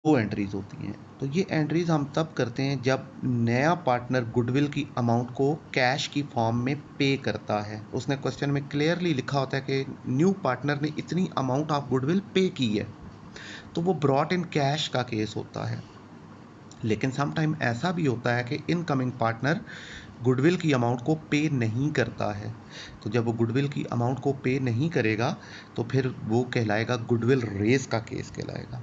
दो एंट्रीज होती हैं। तो ये एंट्रीज हम तब करते हैं जब नया पार्टनर गुडविल की अमाउंट को कैश की फॉर्म में पे करता है। उसने क्वेश्चन में क्लियरली लिखा होता है कि न्यू पार्टनर ने इतनी अमाउंट ऑफ गुडविल पे की है, तो वो ब्रॉट इन कैश का केस होता है। लेकिन समटाइम ऐसा भी होता है कि इनकमिंग पार्टनर गुडविल की अमाउंट को पे नहीं करता है। तो जब वो गुडविल की अमाउंट को पे नहीं करेगा तो फिर वो कहलाएगा गुडविल रेज का केस कहलाएगा।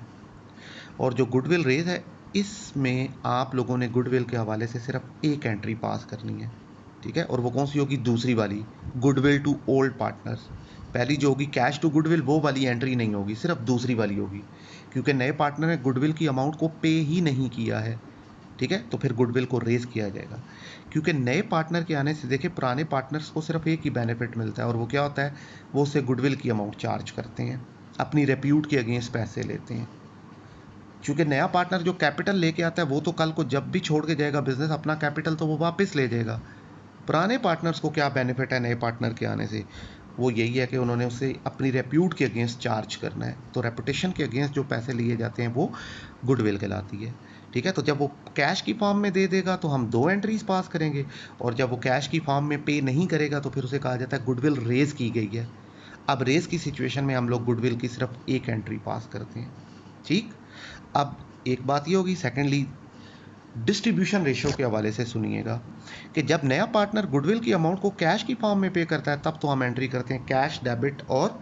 और जो गुडविल रेज है, इसमें आप लोगों ने गुडविल के हवाले से सिर्फ एक एंट्री पास करनी है, ठीक है। और वो कौन सी होगी? दूसरी वाली, गुडविल टू ओल्ड पार्टनर्स। पहली जो होगी कैश टू गुडविल, वो वाली एंट्री नहीं होगी, सिर्फ दूसरी वाली होगी, क्योंकि नए पार्टनर ने गुडविल की अमाउंट को पे ही नहीं किया है, ठीक है। तो फिर गुडविल को रेज किया जाएगा। क्योंकि नए पार्टनर के आने से देखिए पुराने पार्टनर्स को सिर्फ एक ही बेनिफिट मिलता है, और वो क्या होता है? वो उससे गुडविल की अमाउंट चार्ज करते हैं, अपनी रेप्यूट के अगेंस्ट पैसे लेते हैं। क्योंकि नया पार्टनर जो कैपिटल लेके आता है वो तो कल को जब भी छोड़ के जाएगा बिजनेस, अपना कैपिटल तो वो वापस ले जाएगा। पुराने पार्टनर्स को क्या बेनिफिट है नए पार्टनर के आने से? वो यही है कि उन्होंने उससे अपनी रेप्यूट के अगेंस्ट चार्ज करना है। तो रेपुटेशन के अगेंस्ट जो पैसे लिए जाते हैं वो गुडविल कहलाती है, ठीक है। तो जब वो कैश की फॉर्म में दे देगा तो हम दो एंट्रीज पास करेंगे, और जब वो कैश की फॉर्म में पे नहीं करेगा तो फिर उसे कहा जाता है गुडविल रेज की गई है। अब रेज की सिचुएशन में हम लोग गुडविल की सिर्फ एक एंट्री पास करते हैं, ठीक। अब एक बात ये होगी, सेकेंडली डिस्ट्रीब्यूशन रेशियो के हवाले से सुनिएगा कि जब नया पार्टनर गुडविल की अमाउंट को कैश की फॉर्म में पे करता है तब तो हम एंट्री करते हैं कैश डेबिट और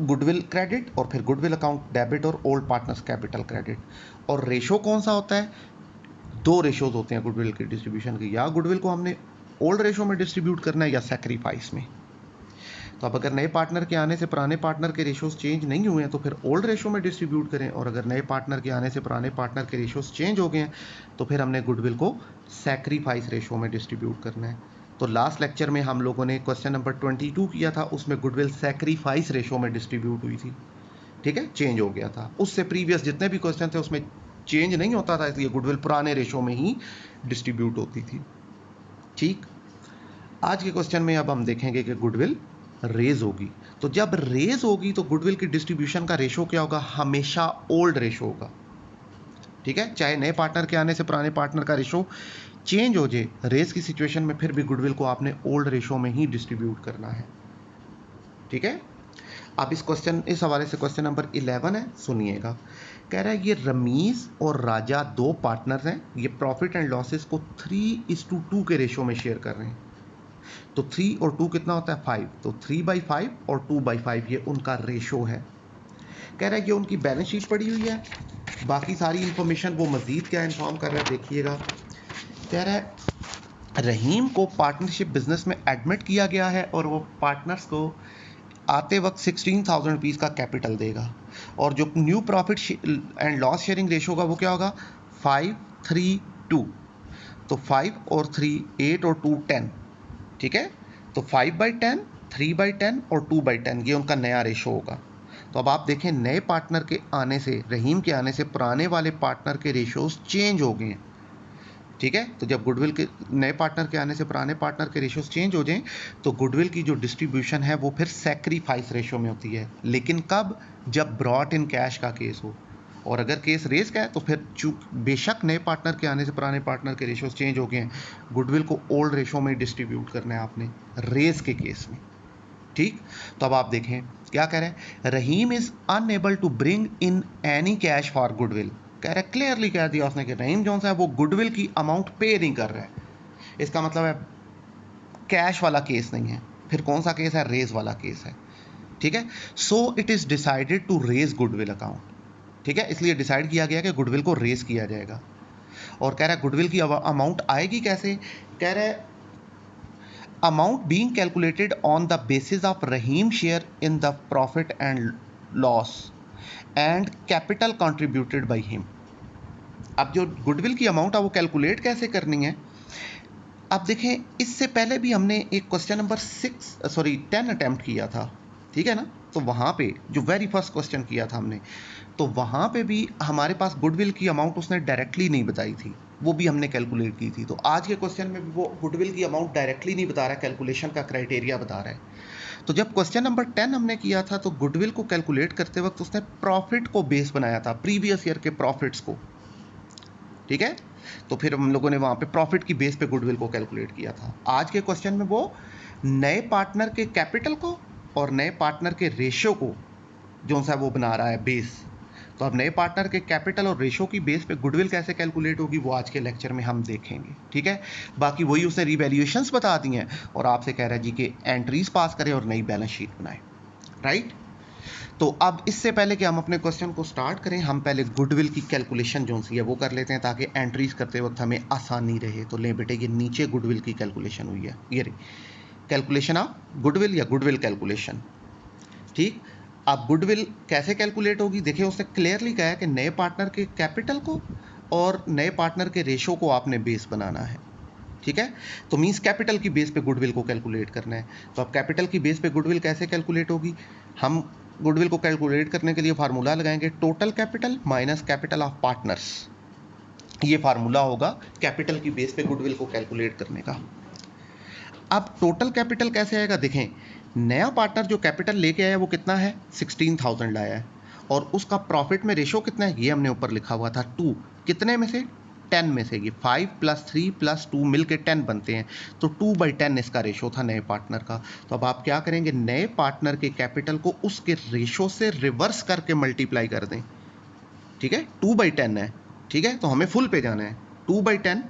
गुडविल क्रेडिट, और फिर गुडविल अकाउंट डेबिट और ओल्ड पार्टनर्स कैपिटल क्रेडिट। और रेशो कौन सा होता है? दो रेशोज होते हैं गुडविल के डिस्ट्रीब्यूशन के, या गुडविल को हमने ओल्ड रेशो में डिस्ट्रीब्यूट करना है या सैक्रिफाइस में। तो अब अगर नए पार्टनर के आने से पुराने पार्टनर के रेशोज चेंज नहीं हुए हैं तो फिर ओल्ड रेशो में डिस्ट्रीब्यूट करें, और अगर नए पार्टनर के आने से पुराने पार्टनर के रेशोज चेंज हो गए हैं तो फिर हमने गुडविल को सैक्रिफाइस रेशो में डिस्ट्रीब्यूट करना है। तो लास्ट लेक्चर में हम लोगों ने क्वेश्चन नंबर 22 किया था, उसमें गुडविल सैक्रिफाइस रेशो में डिस्ट्रीब्यूट हुई थी, ठीक है, चेंज हो गया था। उससे प्रीवियस जितने भी क्वेश्चन थे उसमें चेंज नहीं होता था, इसलिए गुडविल पुराने रेशो में ही डिस्ट्रीब्यूट होती थी, ठीक। आज के क्वेश्चन में अब हम देखेंगे कि गुडविल रेज होगी। तो जब रेज होगी तो गुडविल की डिस्ट्रीब्यूशन का रेशो क्या होगा? हमेशा ओल्ड रेशो होगा, ठीक है। चाहे नए पार्टनर के आने से पुराने पार्टनर का रेशो चेंज हो जाए, रेज की सिचुएशन में फिर भी गुडविल को आपने ओल्ड रेशो में ही डिस्ट्रीब्यूट करना है, ठीक है। अब इस हवाले से क्वेश्चन नंबर 11 है, सुनिएगा। कह रहा है ये रमीज और राजा दो पार्टनर्स हैं, ये प्रॉफिट एंड लॉसेस को 3:2 के रेशो में शेयर कर रहे हैं। तो 3 और 2 कितना होता है? 5। तो 3/5 और 2/5 ये उनका रेशो है। कह रहा है ये उनकी बैलेंस शीट पड़ी हुई है, बाकी सारी इंफॉर्मेशन वो मजीद क्या इन्फॉर्म कर रहा है देखिएगा। कह रहा है रहीम को पार्टनरशिप बिजनेस में एडमिट किया गया है और वो पार्टनर्स को आते वक्त 16,000 रुपीज़ का कैपिटल देगा, और जो new profit and loss sharing ratio होगा वो क्या होगा? 5:3:2। तो 5 और 3 8 और 2 10, ठीक है। तो 5/10, 3/10 और 2/10 ये उनका नया रेशो होगा। तो अब आप देखें नए पार्टनर के आने से, रहीम के आने से पुराने वाले पार्टनर के रेशोज चेंज हो गए हैं, ठीक है। तो जब गुडविल के नए पार्टनर के आने से पुराने पार्टनर के रेशोज चेंज हो जाएं तो गुडविल की जो डिस्ट्रीब्यूशन है वो फिर सैक्रिफाइस रेशो में होती है। लेकिन कब? जब ब्रॉट इन कैश का केस हो। और अगर केस रेस का है तो फिर बेशक नए पार्टनर के आने से पुराने पार्टनर के रेशोज चेंज हो गए हैं, गुडविल को ओल्ड रेशो में डिस्ट्रीब्यूट करना है आपने रेस के केस में, ठीक। तो अब आप देखें क्या कह रहे हैं, Rahim is unable to bring in any cash for goodwill. कह रहा है, क्लियरली कह दिया उसने कि रहीम जोन सा है वो गुडविल की अमाउंट पे नहीं कर रहा है। इसका मतलब है कैश वाला केस नहीं है, फिर कौन सा केस है? रेज वाला केस है, ठीक है। So it is decided to raise goodwill account, ठीक है। इसलिए डिसाइड किया गया कि गुडविल को रेज किया जाएगा। और कह रहा है गुडविल की अमाउंट आएगी कैसे? कह रहा है amount being calculated on the basis of Rahim share in the profit and loss and capital contributed by him. अब जो गुडविल की अमाउंट है वो कैलकुलेट कैसे करनी है? अब देखें इससे पहले भी हमने एक क्वेश्चन नंबर 10 अटेम्प्ट किया था, ठीक है ना। तो वहाँ पे जो वेरी फर्स्ट क्वेश्चन किया था हमने, तो वहाँ पे भी हमारे पास गुडविल की अमाउंट उसने डायरेक्टली नहीं बताई थी, वो भी हमने कैलकुलेट की थी। तो आज के क्वेश्चन में भी वो गुडविल की अमाउंट डायरेक्टली नहीं बता रहा है, कैलकुलेशन का क्राइटेरिया बता रहा है। तो जब क्वेश्चन नंबर 10 हमने किया था तो गुडविल को कैलकुलेट करते वक्त उसने प्रॉफिट को बेस बनाया था, प्रीवियस ईयर के प्रॉफिट्स को, ठीक है। तो फिर हम लोगों ने वहां पे प्रॉफिट की बेस पे गुडविल को कैलकुलेट किया था। आज के क्वेश्चन में वो नए पार्टनर के कैपिटल को और नए पार्टनर के रेशियो को जो सा वो बना रहा है बेस। तो अब नए पार्टनर के कैपिटल और रेशो की बेस पे गुडविल कैसे कैलकुलेट होगी वो आज के लेक्चर में हम देखेंगे, ठीक है। बाकी वही उसने रिवैल्यूएशंस बता दी हैं और आपसे कह रहा है जी कि एंट्रीज पास करें और नई बैलेंस शीट बनाएं, राइट। तो अब इससे पहले कि हम अपने क्वेश्चन को स्टार्ट करें, हम पहले गुडविल की कैलकुलेशन जो सी है वो कर लेते हैं ताकि एंट्रीज करते वक्त हमें आसानी रहे। तो ले बेटे, ये नीचे गुडविल की कैलकुलेशन हुई है, ये कैलकुलेशन ऑफ गुडविल या गुडविल कैलकुलेशन, ठीक। अब गुडविल कैसे कैलकुलेट होगी, देखिए उसने क्लियरली कहा है कि नए पार्टनर के कैपिटल को और नए पार्टनर के रेशो को आपने बेस बनाना है, ठीक है। तो मींस कैपिटल की बेस पे गुडविल को कैलकुलेट करना है। तो अब कैपिटल की बेस पे गुडविल कैसे कैलकुलेट होगी, हम गुडविल को कैलकुलेट करने के लिए फार्मूला लगाएंगे total capital minus capital of partners. ये फार्मूला होगा कैपिटल की बेस पे गुडविल को कैलकुलेट करने का। अब टोटल कैपिटल कैसे आएगा, देखें नया पार्टनर जो कैपिटल लेके आया वो कितना है, 16,000 लाया है और उसका प्रॉफिट में रेशो कितना है, ये हमने ऊपर लिखा हुआ था 2, कितने में से 10 में से, ये 5 + 3 + 2 मिल के 10 बनते हैं। तो 2/10 इसका रेशो था नए पार्टनर का। तो अब आप क्या करेंगे, नए पार्टनर के कैपिटल को उसके रेशो से रिवर्स करके मल्टीप्लाई कर दें, ठीक है। 2/10 है, ठीक है, तो हमें फुल पे जाना है, 2/10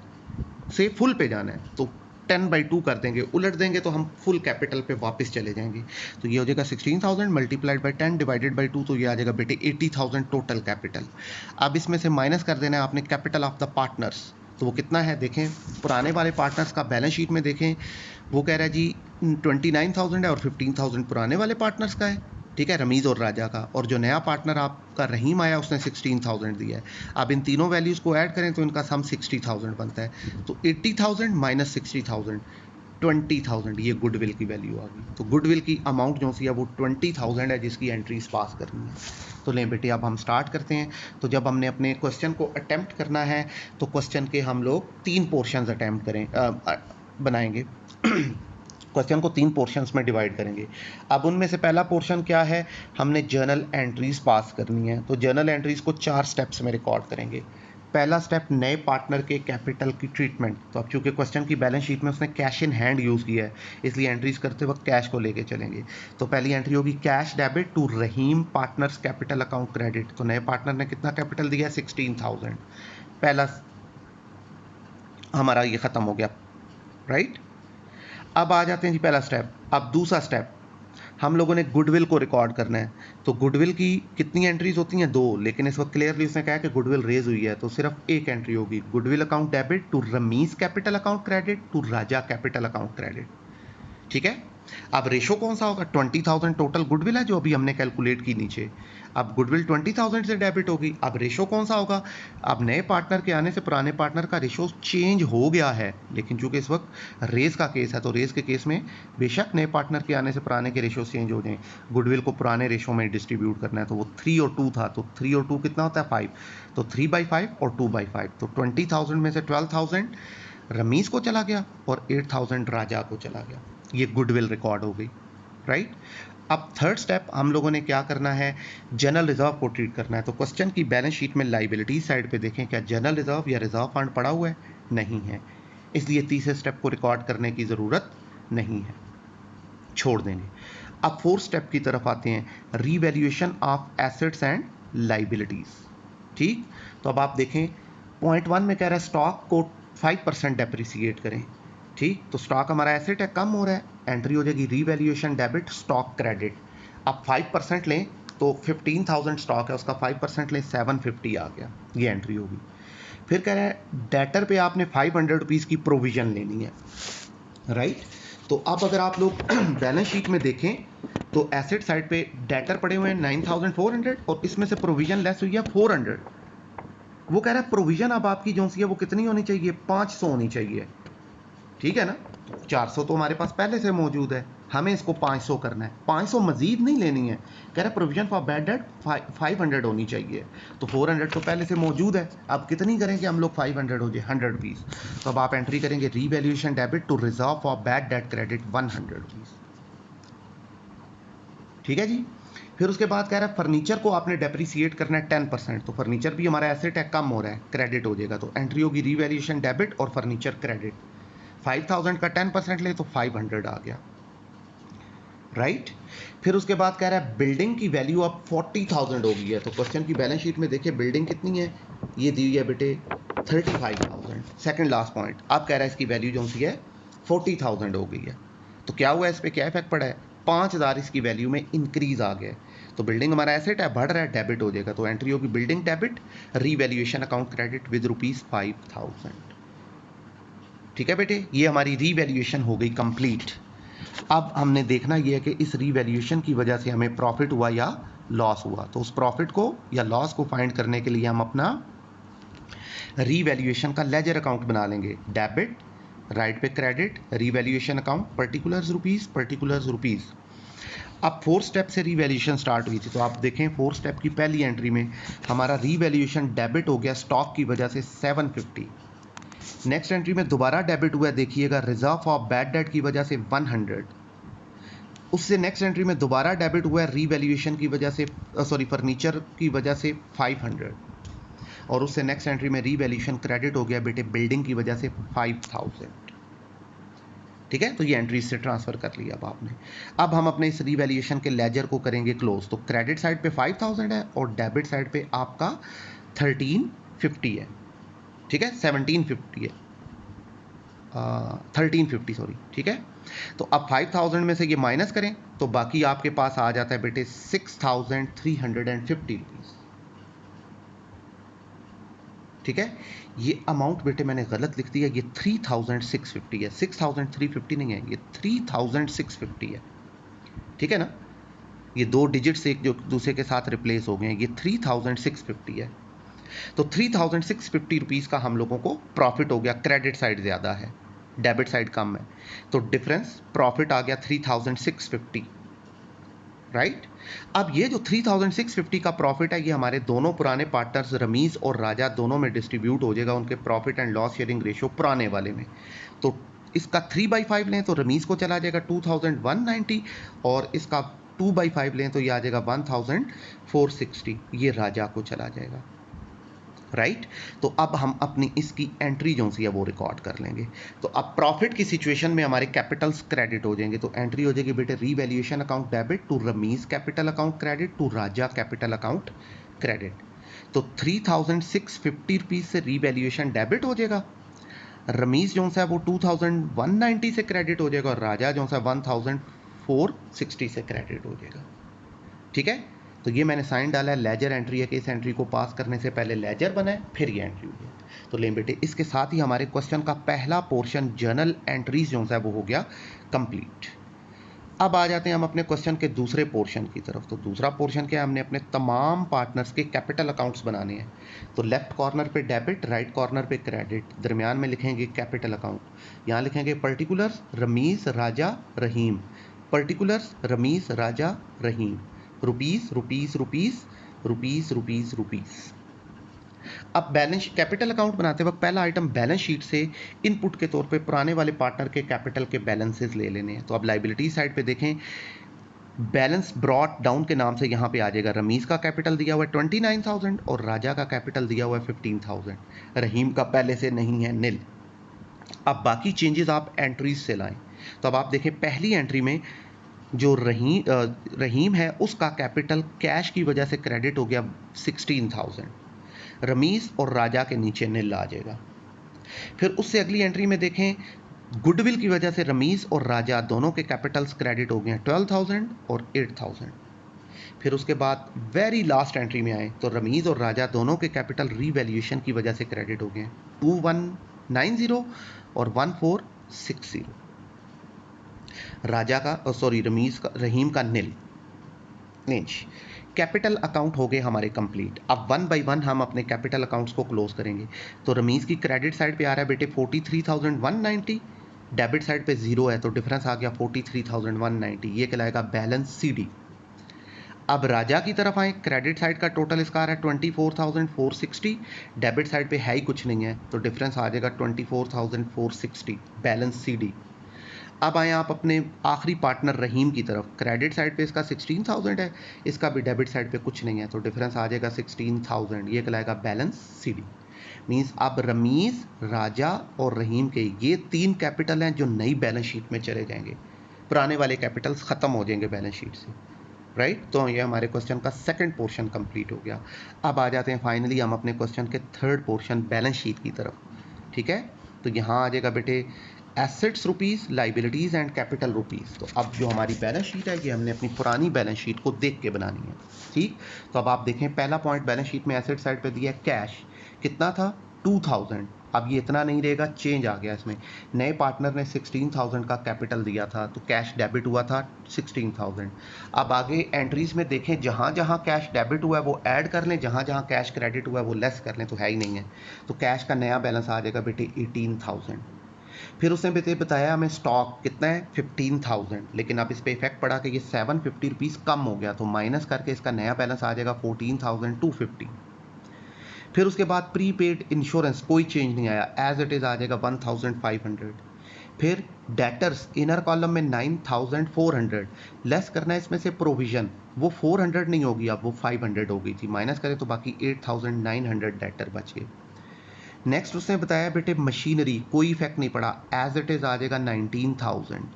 से फुल पे जाना है। तो 10/2 कर देंगे, उलट देंगे तो हम फुल कैपिटल पे वापस चले जाएंगे। तो ये हो जाएगा 16,000 मल्टीप्लाइड बाई 10 डिवाइडेड बाई 2, तो ये आ जाएगा बेटे 80,000 टोटल कैपिटल। अब इसमें से माइनस कर देना है आपने कैपिटल ऑफ द पार्टनर्स। तो वो कितना है, देखें पुराने वाले पार्टनर्स का बैलेंस शीट में देखें, वो कह रहा है जी 29,000 है और 15,000 पुराने वाले पार्टनर्स का है, ठीक है, रमीज़ और राजा का। और जो नया पार्टनर आपका रहीम आया उसने 16,000 दिया है। अब इन तीनों वैल्यूज़ को ऐड करें तो इनका सम 60,000 बनता है। तो 80,000 माइनस 60,000 20,000, ये गुडविल की वैल्यू आ गई। तो गुडविल की अमाउंट जो सी है वो 20,000 है जिसकी एंट्रीज पास करनी है। तो लें बेटे अब हम स्टार्ट करते हैं। तो जब हमने अपने क्वेश्चन को अटेम्प्ट करना है तो क्वेश्चन के हम लोग 3 पोर्शंस अटेम्प्ट करें बनाएंगे क्वेश्चन को 3 पोर्शंस में डिवाइड करेंगे। अब उनमें से पहला पोर्शन क्या है, हमने जर्नल एंट्रीज पास करनी है। तो जर्नल एंट्रीज को 4 स्टेप्स में रिकॉर्ड करेंगे। पहला स्टेप, नए पार्टनर के कैपिटल की ट्रीटमेंट। तो अब चूंकि क्वेश्चन की बैलेंस शीट में उसने कैश इन हैंड यूज़ किया है इसलिए एंट्रीज करते वक्त कैश को लेके चलेंगे। तो पहली एंट्री होगी cash debit to Rahim partners capital account credit. तो नए पार्टनर ने कितना कैपिटल दिया है, 16,000। पहला हमारा ये ख़त्म हो गया, राइट। अब आ जाते हैं जी पहला स्टेप। अब दूसरा स्टेप, हम लोगों ने गुडविल को रिकॉर्ड करना है। तो गुडविल की कितनी एंट्रीज होती हैं, 2, लेकिन इस वक्त क्लियरली उसने कहा कि गुडविल रेज हुई है तो सिर्फ एक एंट्री होगी, goodwill account debit to Ramiz capital account credit to Raja capital account credit, ठीक है। अब रेशो कौन सा होगा, 20,000 टोटल गुडविल है जो अभी हमने कैलकुलेट की नीचे। अब गुडविल 20,000 से डेबिट होगी। अब रेशो कौन सा होगा, अब नए पार्टनर के आने से पुराने पार्टनर का रेशो चेंज हो गया है, लेकिन चूंकि इस वक्त रेस का केस है तो रेस के केस में बेशक नए पार्टनर के आने से पुराने के रेशो चेंज हो जाएं, गुडविल को पुराने रेशो में डिस्ट्रीब्यूट करना है। तो वो 3 और 2 था, तो 3 और 2 कितना होता है, 5। तो 3/5 और 2/5, तो 20,000 में से 12,000 रमीज को चला गया और 8,000 राजा को चला गया। ये गुडविल रिकॉर्ड हो गई, राइट। अब थर्ड स्टेप हम लोगों ने क्या करना है, जनरल रिजर्व को ट्रीट करना है। तो क्वेश्चन की बैलेंस शीट में लाइबिलिटी साइड पे देखें क्या जनरल रिजर्व या रिजर्व फंड पड़ा हुआ है, नहीं है, इसलिए तीसरे स्टेप को रिकॉर्ड करने की ज़रूरत नहीं है, छोड़ देंगे। अब फोर्थ स्टेप की तरफ आते हैं, revaluation of assets and liabilities, ठीक। तो अब आप देखें पॉइंट 1 में कह रहा है स्टॉक को 5% डेप्रिसिएट करें, ठीक। तो स्टॉक हमारा एसेट है, कम हो रहा है, एंट्री हो जाएगी रीवैल्यूएशन डेबिट स्टॉक क्रेडिट। अब 5% लें तो 15,000 स्टॉक है, उसका 5% लें 750 आ गया, ये एंट्री होगी। फिर कह रहा है डेटर पे आपने 500 रुपीज़ की प्रोविजन लेनी है, राइट। तो अब अगर आप लोग बैलेंस शीट में देखें तो एसेट साइड पे डेटर पड़े हुए हैं 9,400 और इसमें से प्रोविजन लेस हुई है 400। वो कह रहा है प्रोविजन अब आपकी जो सी है वो कितनी होनी चाहिए, 500 होनी चाहिए, ठीक है ना। 400 तो हमारे पास पहले से मौजूद है, हमें इसको 500 करना है, 500 मजीद नहीं लेनी है, कह रहा है प्रोविजन फॉर बैड डेट 500 होनी चाहिए, तो 400 तो पहले से मौजूद है, अब कितनी करेंगे हम लोग, 500 हो जाए 100 रुपीज़, तो अब आप एंट्री करेंगे revaluation debit to reserve for bad debt credit 100 rupees. ठीक है जी। फिर उसके बाद कह रहा है फर्नीचर को आपने डेप्रिसिएट करना है 10%, तो फर्नीचर भी हमारा एसेट है, कम हो रहा है, क्रेडिट हो जाएगा, तो एंट्री होगी रीवैल्यूएशन डेबिट और फर्नीचर क्रेडिट। 5000 का 10% ले तो 500 आ गया, राइट। फिर उसके बाद कह रहा है बिल्डिंग की वैल्यू अब 40,000 हो गई है, तो क्वेश्चन की बैलेंस शीट में देखिए बिल्डिंग कितनी है, ये दी हुई है बेटे 35,000, सेकंड लास्ट पॉइंट। अब कह रहा है इसकी वैल्यू जो सी है 40,000 हो गई है, तो क्या हुआ है, इस पर क्या इफेक्ट पड़ा है, 5,000 इसकी वैल्यू में इंक्रीज आ गया है, तो बिल्डिंग हमारा एसेट है, बढ़ रहा है, डेबिट हो जाएगा, तो एंट्री होगी building debit revaluation account credit with ₹5,000। ठीक है बेटे, ये हमारी रीवैल्यूएशन हो गई कंप्लीट। अब हमने देखना यह है कि इस रीवैल्यूएशन की वजह से हमें प्रॉफिट हुआ या लॉस हुआ, तो उस प्रॉफिट को या लॉस को फाइंड करने के लिए हम अपना रीवैल्यूएशन का लेजर अकाउंट बना लेंगे, डेबिट, राइट पे credit, revaluation account, particulars rupees. अब 4 स्टेप से रीवैल्यूएशन स्टार्ट हुई थी, तो आप देखें 4 स्टेप की पहली एंट्री में हमारा रीवैल्यूएशन डेबिट हो गया स्टॉक की वजह से 750। नेक्स्ट एंट्री में दोबारा डेबिट हुआ, देखिएगा रिजर्व ऑफ बैड डेट की वजह से 100। उससे नेक्स्ट एंट्री में दोबारा डेबिट हुआ है रीवैल्यूएशन की वजह से, फर्नीचर की वजह से 500, और उससे नेक्स्ट एंट्री में रीवैल्यूएशन क्रेडिट हो गया बेटे बिल्डिंग की वजह से 5,000। ठीक है, तो ये एंट्री से ट्रांसफर कर लिया अब आपने। अब हम अपने इस रीवैल्यूएशन के लेजर को करेंगे क्लोज, तो क्रेडिट साइड पे 5,000 है और डेबिट साइड पे आपका 1350 है। ठीक है, 1750 है, 1350 सॉरी। ठीक है, तो अब 5,000 में से ये माइनस करें तो बाकी आपके पास आ जाता है बेटे 6,350 रुपीज़। ठीक है, ये अमाउंट बेटे मैंने गलत लिख दिया, ये 3,650 है, 6,350 नहीं है, ये 3,650 है। ठीक है ना, ये 2 डिजिट्स एक जो दूसरे के साथ रिप्लेस हो गए हैं, ये 3,650 है, तो 3,650 रुपीज़ का हम लोगों को प्रॉफिट हो गया, क्रेडिट साइड ज़्यादा है, डेबिट साइड कम है, तो डिफरेंस प्रॉफिट आ गया 3,650, राइट। अब ये जो 3,650 का प्रॉफिट है, ये हमारे दोनों पुराने पार्टनर्स रमीज़ और राजा दोनों में डिस्ट्रीब्यूट हो जाएगा, उनके profit and loss sharing ratio पुराने वाले में। तो इसका 3/5 लें तो रमीज़ को चला जाएगा 2,190, और इसका 2/5 लें तो ये आ जाएगा 1,460, ये राजा को चला जाएगा, राइट। तो अब हम अपनी इसकी एंट्री जो सी है वो रिकॉर्ड कर लेंगे। तो अब प्रॉफिट की सिचुएशन में हमारे कैपिटल्स क्रेडिट हो जाएंगे, तो एंट्री हो जाएगी बेटे revaluation account debit to Rameez capital account credit to Raja capital account credit. तो 3,650 रुपीज़ से रीवैल्यूएशन डेबिट हो जाएगा, रमीज़ जो सा है वो 2,190 से क्रेडिट हो जाएगा, और राजा जो सा 1,460 से क्रेडिट हो जाएगा। ठीक है, तो ये मैंने साइन डाला है, लेजर एंट्री है कि इस एंट्री को पास करने से पहले लेजर बनाए फिर ये एंट्री हुई है। तो लें बेटे, इसके साथ ही हमारे क्वेश्चन का पहला पोर्शन जर्नल एंट्रीज जो है वो हो गया कंप्लीट। अब आ जाते हैं हम अपने क्वेश्चन के दूसरे पोर्शन की तरफ। तो दूसरा पोर्शन क्या है, हमने अपने तमाम पार्टनर्स के कैपिटल अकाउंट्स बनाने हैं। तो लेफ्ट कॉर्नर पे डेबिट, राइट कॉर्नर पे क्रेडिट, दरमियान में लिखेंगे कैपिटल अकाउंट, यहाँ लिखेंगे particulars Ramiz Raja Rahim, particulars Ramiz Raja Rahim, rupees rupees rupees rupees rupees rupees. अब बैलेंस कैपिटल अकाउंट बनाते वक्त पहला आइटम बैलेंस शीट से इनपुट के तौर पे पुराने वाले पार्टनर के कैपिटल के बैलेंसेस ले लेने हैं। तो अब लाइबिलिटी साइड पे देखें, बैलेंस ब्रॉट डाउन के नाम से यहाँ पे आ जाएगा, रमीज़ का कैपिटल दिया हुआ है 29,000 और राजा का कैपिटल दिया हुआ है 15,000, रहीम का पहले से नहीं है, निल। अब बाकी चेंजेस आप एंट्रीज से लाएं। तो अब आप देखें पहली एंट्री में जो रहीम है उसका कैपिटल कैश की वजह से क्रेडिट हो गया 16,000, रमीज़ और राजा के नीचे निल आ जाएगा। फिर उससे अगली एंट्री में देखें, गुडविल की वजह से रमीज़ और राजा दोनों के कैपिटल्स क्रेडिट हो गए हैं 12,000 और 8,000। फिर उसके बाद वेरी लास्ट एंट्री में आए तो रमीज़ और राजा दोनों के कैपिटल रीवैल्यूएशन की वजह से क्रेडिट हो गए हैं 2190 और 1460। राजा का रहीम का निल। कैपिटल अकाउंट हो गए हमारे कंप्लीट। अब 1 बाय 1 हम अपने कैपिटल अकाउंट्स को क्लोज करेंगे। तो रमीज़ की क्रेडिट साइड पे आ रहा है बेटे 43,190, डेबिट साइड पे 0 है तो डिफरेंस आ गया 43,190, ये कहलाएगा बैलेंस CD। अब राजा की तरफ आए, क्रेडिट साइड का टोटल इसका आ रहा है 24,460, डेबिट साइड पे है ही कुछ नहीं है तो डिफरेंस आ जाएगा 24,460, बैलेंस CD। अब आए आप अपने आखिरी पार्टनर रहीम की तरफ, क्रेडिट साइड पे इसका 16,000 है, इसका भी डेबिट साइड पे कुछ नहीं है तो डिफरेंस आ जाएगा 16,000, ये कहलाएगा बैलेंस CD। मीन्स अब रमीज़, राजा और रहीम के ये 3 कैपिटल हैं जो नई बैलेंस शीट में चले जाएंगे, पुराने वाले कैपिटल्स ख़त्म हो जाएंगे बैलेंस शीट से, राइट। तो ये हमारे क्वेश्चन का सेकंड पोर्शन कंप्लीट हो गया। अब आ जाते हैं फाइनली हम अपने क्वेश्चन के थर्ड पोर्शन बैलेंस शीट की तरफ, ठीक है। तो यहाँ आ जाएगा बेटे assets rupees, liabilities and capital rupees. तो अब जो हमारी बैलेंस शीट है ये हमने अपनी पुरानी बैलेंस शीट को देख के बनानी है, ठीक। तो अब आप देखें पहला पॉइंट बैलेंस शीट में एसेट साइड पे दिया है कैश, कितना था 2000, अब ये इतना नहीं रहेगा, चेंज आ गया इसमें, नए पार्टनर ने 16,000 का कैपिटल दिया था तो कैश डेबिट हुआ था 16,000। अब आगे एंट्रीज में देखें जहाँ जहाँ कैश डेबिट हुआ है वो ऐड कर लें, जहाँ जहाँ कैश क्रेडिट हुआ है वो लेस कर लें, तो है ही नहीं है, तो कैश का नया बैलेंस आ जाएगा बेटे 18,000। फिर उसने बेटे बताया हमें स्टॉक कितना है 15,000, लेकिन अब इस पर इफेक्ट पड़ा कि ये 750 रुपीज़ कम हो गया तो माइनस करके इसका नया बैलेंस आ जाएगा 14,250। फिर उसके बाद प्रीपेड इंश्योरेंस कोई चेंज नहीं आया, एज इट इज़ आ जाएगा 1,500। फिर डेटर्स इनर कॉलम में 9,400, लेस करना है इसमें से प्रोविजन, वो 400 नहीं होगी, अब वो 500 हो गई थी, माइनस करें तो बाकी 8,900 डेटर बच गए। नेक्स्ट उसने बताया बेटे मशीनरी कोई इफेक्ट नहीं पड़ा, एज इट इज़ आ जाएगा 19,000,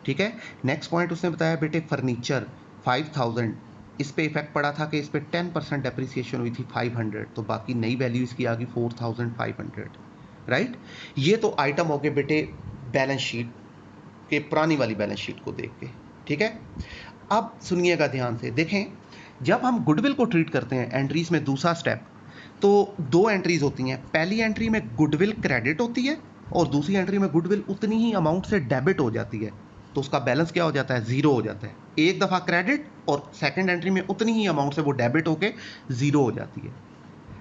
ठीक है। नेक्स्ट पॉइंट उसने बताया बेटे फर्नीचर 5,000, इस पे इफेक्ट पड़ा था कि इस पे 10% डेप्रिसिएशन हुई थी 500, तो बाकी नई वैल्यू इसकी आ गई 4,500, राइट। ये तो आइटम हो गए बेटे बैलेंस शीट के पुरानी वाली बैलेंस शीट को देख के, ठीक है। अब सुनिएगा ध्यान से, देखें जब हम गुडविल को ट्रीट करते हैं एंट्रीज में दूसरा स्टेप, तो 2 एंट्रीज होती हैं, पहली एंट्री में गुडविल क्रेडिट होती है और दूसरी एंट्री में गुडविल उतनी ही अमाउंट से डेबिट हो जाती है, तो उसका बैलेंस क्या हो जाता है 0 हो जाता है, एक दफ़ा क्रेडिट और सेकंड एंट्री में उतनी ही अमाउंट से वो डेबिट होके 0 हो जाती है।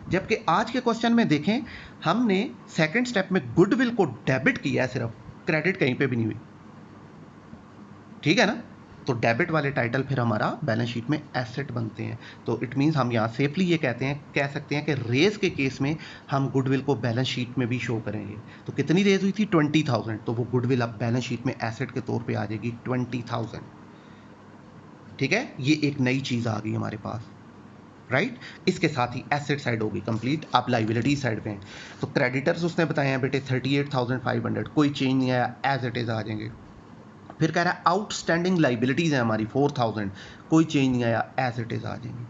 जबकि आज के क्वेश्चन में देखें हमने सेकंड स्टेप में गुडविल को डेबिट किया है, सिर्फ क्रेडिट कहीं पे भी नहीं हुई, ठीक है ना। तो डेबिट वाले टाइटल फिर हमारा बैलेंस शीट में एसेट बनते हैं, तो इट मीन्स हम यहाँ सेफली ये कह सकते हैं कि रेज के केस में हम गुडविल को बैलेंस शीट में भी शो करेंगे। तो कितनी रेज हुई थी 20,000, तो वो गुडविल अब बैलेंस शीट में एसेट के तौर पे आ जाएगी 20,000, ठीक है। ये एक नई चीज़ आ गई हमारे पास, राइट। इसके साथ ही एसेट साइड होगी कंप्लीट। आप लाइबिलिटी साइड पे हैं, तो क्रेडिटर्स उसने बताए हैं बेटे 38,500, कोई चेंज नहीं आया, एज इट इज़ आ जाएंगे। फिर कह रहा है आउटस्टैंडिंग लाइबिलिटीज़ हैं हमारी 4,000, कोई चेंज नहीं आया, एज इट इज़ आ जाएंगे।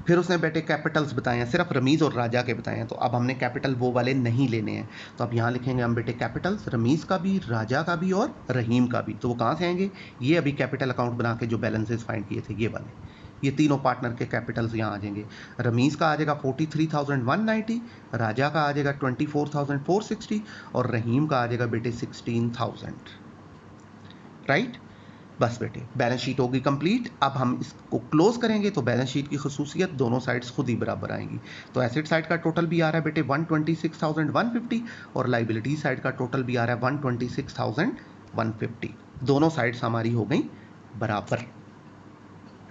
फिर उसने बेटे कैपिटल्स बताए हैं, सिर्फ रमीज़ और राजा के बताए हैं, तो अब हमने कैपिटल वो वाले नहीं लेने हैं, तो अब यहाँ लिखेंगे हम बेटे कैपिटल्स रमीज़ का भी, राजा का भी और रहीम का भी। तो वो कहाँ से आएंगे, ये अभी कैपिटल अकाउंट बना के जो बैलेंसेस फाइंड किए थे ये वाले, ये तीनों पार्टनर के कैपिटल्स यहाँ आ जाएंगे। रमीज़ का आ जाएगा 43,190, राजा का आ जाएगा 24,460 और रहीम का आ जाएगा बेटे 16,000, राइट। बस बेटे बैलेंस शीट होगी कंप्लीट। अब हम इसको क्लोज करेंगे तो बैलेंस शीट की खसूसियत दोनों साइड्स खुद ही बराबर आएंगी। तो एसेट साइड का टोटल भी आ रहा है बेटे 126,150 और लाइबिलिटी साइड का टोटल भी आ रहा है 126,150, दोनों साइड्स हमारी हो गई बराबर,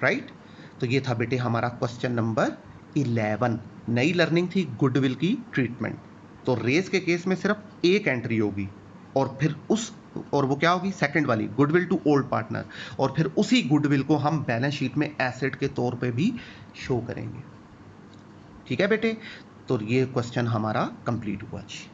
राइट। तो ये था बेटे हमारा क्वेश्चन नंबर 11। नई लर्निंग थी गुडविल की ट्रीटमेंट। तो रेस के केस में सिर्फ एक एंट्री होगी और वो क्या होगी सेकंड वाली, गुडविल टू ओल्ड पार्टनर, और फिर उसी गुडविल को हम बैलेंस शीट में एसेट के तौर पे भी शो करेंगे, ठीक है बेटे। तो ये क्वेश्चन हमारा कंप्लीट हुआ जी।